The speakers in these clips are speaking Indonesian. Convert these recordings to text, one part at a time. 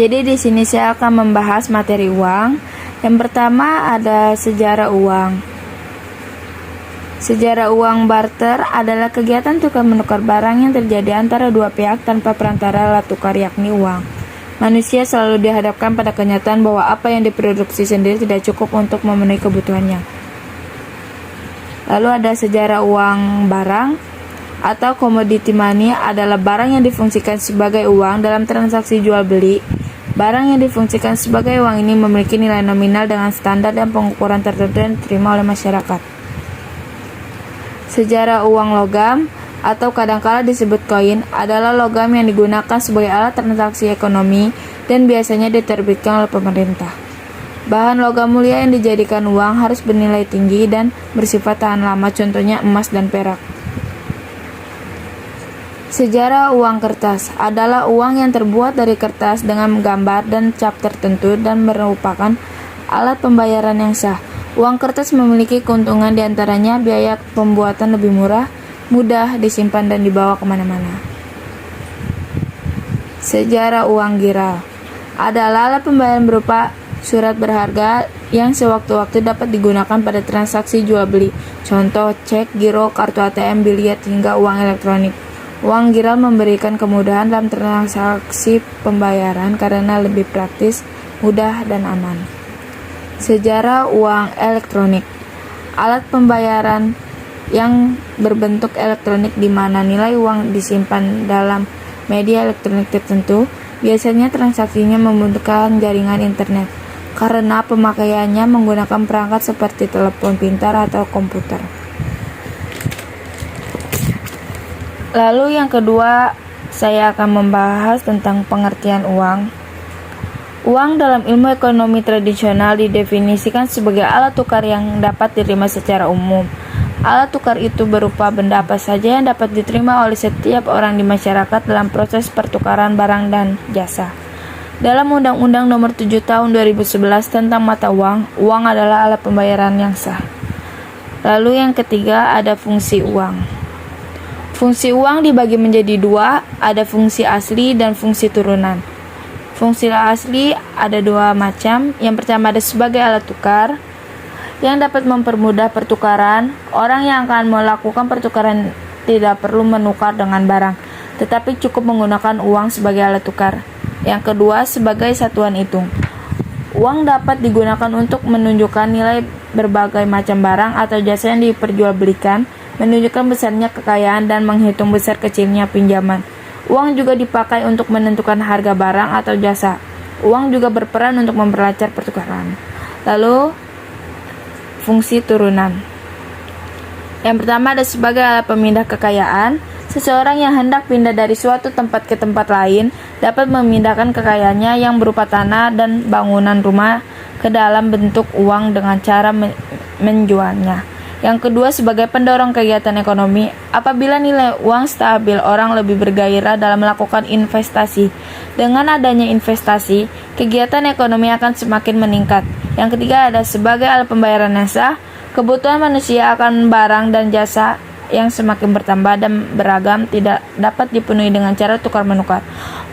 Jadi di sini saya akan membahas materi uang. Yang pertama ada sejarah uang. Sejarah uang barter adalah kegiatan tukar menukar barang yang terjadi antara dua pihak tanpa perantara alat tukar, yakni uang. Manusia selalu dihadapkan pada kenyataan bahwa apa yang diproduksi sendiri tidak cukup untuk memenuhi kebutuhannya. Lalu ada sejarah uang barang atau commodity money adalah barang yang difungsikan sebagai uang dalam transaksi jual beli. Barang yang difungsikan sebagai uang ini memiliki nilai nominal dengan standar dan pengukuran tertentu yang diterima oleh masyarakat. Sejarah uang logam atau kadangkala disebut koin adalah logam yang digunakan sebagai alat transaksi ekonomi dan biasanya diterbitkan oleh pemerintah. Bahan logam mulia yang dijadikan uang harus bernilai tinggi dan bersifat tahan lama, contohnya emas dan perak. Sejarah uang kertas adalah uang yang terbuat dari kertas dengan gambar dan cap tertentu dan merupakan alat pembayaran yang sah. Uang kertas memiliki keuntungan diantaranya biaya pembuatan lebih murah, mudah disimpan dan dibawa kemana-mana. Sejarah uang giral adalah alat pembayaran berupa surat berharga yang sewaktu-waktu dapat digunakan pada transaksi jual beli, contoh cek, giro, kartu ATM, biliet, hingga uang elektronik. Uang giral memberikan kemudahan dalam transaksi pembayaran karena lebih praktis, mudah, dan aman. Sejarah uang elektronik, alat pembayaran yang berbentuk elektronik di mana nilai uang disimpan dalam media elektronik tertentu. Biasanya transaksinya membutuhkan jaringan internet karena pemakaiannya menggunakan perangkat seperti telepon pintar atau komputer. Lalu yang kedua, saya akan membahas tentang pengertian uang. Uang dalam ilmu ekonomi tradisional didefinisikan sebagai alat tukar yang dapat diterima secara umum. Alat tukar itu berupa benda apa saja yang dapat diterima oleh setiap orang di masyarakat dalam proses pertukaran barang dan jasa. Dalam Undang-Undang Nomor 7 Tahun 2011 tentang mata uang, uang adalah alat pembayaran yang sah. Lalu yang ketiga ada fungsi uang. Fungsi uang dibagi menjadi dua, ada fungsi asli dan fungsi turunan. Fungsi asli ada dua macam. Yang pertama ada sebagai alat tukar, yang dapat mempermudah pertukaran. Orang yang akan melakukan pertukaran tidak perlu menukar dengan barang, tetapi cukup menggunakan uang sebagai alat tukar. Yang kedua sebagai satuan hitung. Uang dapat digunakan untuk menunjukkan nilai berbagai macam barang atau jasa yang diperjualbelikan, menunjukkan besarnya kekayaan dan menghitung besar kecilnya pinjaman. Uang juga dipakai untuk menentukan harga barang atau jasa. Uang juga berperan untuk memperlancar pertukaran. Lalu, fungsi turunan. Yang pertama ada sebagai alat pemindah kekayaan. Seseorang yang hendak pindah dari suatu tempat ke tempat lain dapat memindahkan kekayaannya yang berupa tanah dan bangunan rumah ke dalam bentuk uang dengan cara menjualnya. Yang kedua sebagai pendorong kegiatan ekonomi. Apabila nilai uang stabil, orang lebih bergairah dalam melakukan investasi. Dengan adanya investasi, kegiatan ekonomi akan semakin meningkat. Yang ketiga ada sebagai alat pembayaran yang sah. Kebutuhan manusia akan barang dan jasa yang semakin bertambah dan beragam tidak dapat dipenuhi dengan cara tukar-menukar.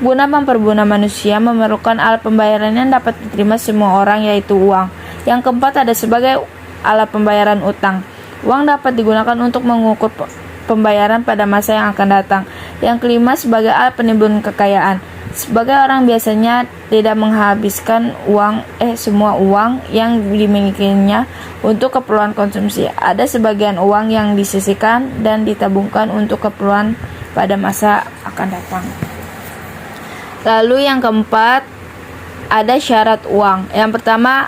Guna mempermudah manusia memerlukan alat pembayaran yang dapat diterima semua orang, yaitu uang. Yang keempat ada sebagai alat pembayaran utang. Uang dapat digunakan untuk mengukur pembayaran pada masa yang akan datang. Yang kelima sebagai alat penimbun kekayaan. Sebagai orang biasanya tidak menghabiskan semua uang yang dimilikinya untuk keperluan konsumsi. Ada sebagian uang yang disisihkan dan ditabungkan untuk keperluan pada masa akan datang. Lalu yang keempat ada syarat uang. Yang pertama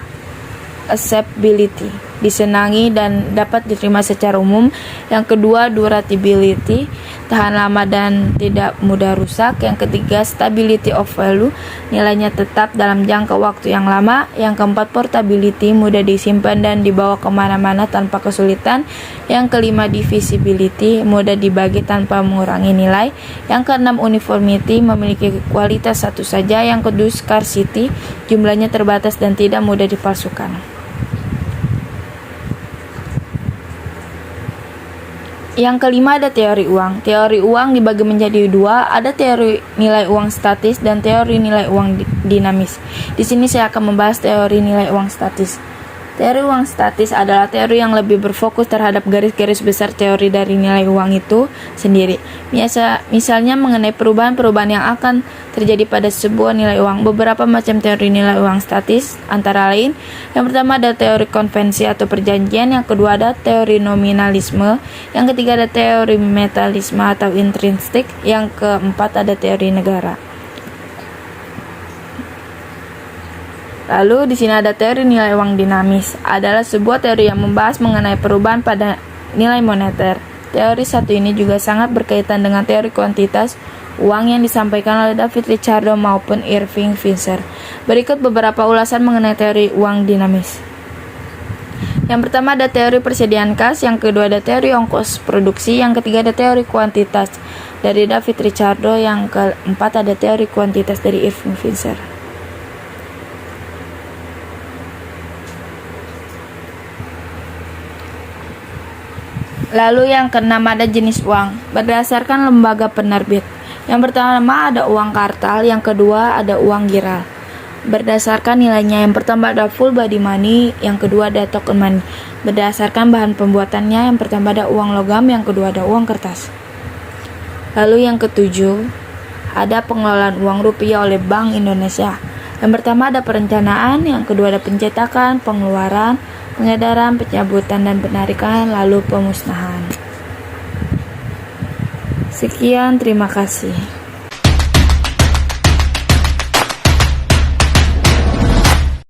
acceptability, disenangi dan dapat diterima secara umum. Yang kedua durability, tahan lama dan tidak mudah rusak. Yang ketiga stability of value, nilainya tetap dalam jangka waktu yang lama. Yang keempat portability, mudah disimpan dan dibawa kemana-mana tanpa kesulitan. Yang kelima divisibility, mudah dibagi tanpa mengurangi nilai. Yang keenam uniformity, memiliki kualitas satu saja. Yang kedua scarcity, jumlahnya terbatas dan tidak mudah dipalsukan. Yang kelima ada teori uang. Teori uang dibagi menjadi dua, ada teori nilai uang statis dan teori nilai uang dinamis. Di sini saya akan membahas teori nilai uang statis. Teori uang statis adalah teori yang lebih berfokus terhadap garis-garis besar teori dari nilai uang itu sendiri. Misalnya mengenai perubahan-perubahan yang akan terjadi pada sebuah nilai uang. Beberapa macam teori nilai uang statis antara lain, yang pertama ada teori konvensi atau perjanjian, yang kedua ada teori nominalisme, yang ketiga ada teori metalisme atau intrinsik, yang keempat ada teori negara. Lalu di sini ada teori nilai uang dinamis, adalah sebuah teori yang membahas mengenai perubahan pada nilai moneter. Teori satu ini juga sangat berkaitan dengan teori kuantitas uang yang disampaikan oleh David Ricardo maupun Irving Fisher. Berikut beberapa ulasan mengenai teori uang dinamis. Yang pertama ada teori persediaan kas, yang kedua ada teori ongkos produksi, yang ketiga ada teori kuantitas dari David Ricardo, yang keempat ada teori kuantitas dari Irving Fisher. Lalu yang keenam ada jenis uang berdasarkan lembaga penerbit. Yang pertama ada uang kartal, yang kedua ada uang giral berdasarkan nilainya. Yang pertama ada full body money, yang kedua ada token money berdasarkan bahan pembuatannya. Yang pertama ada uang logam, yang kedua ada uang kertas. Lalu yang ketujuh ada pengelolaan uang rupiah oleh Bank Indonesia. Yang pertama ada perencanaan, yang kedua ada pencetakan, pengeluaran, pengedaran, pencabutan dan penarikan, lalu pemusnahan. Sekian, terima kasih.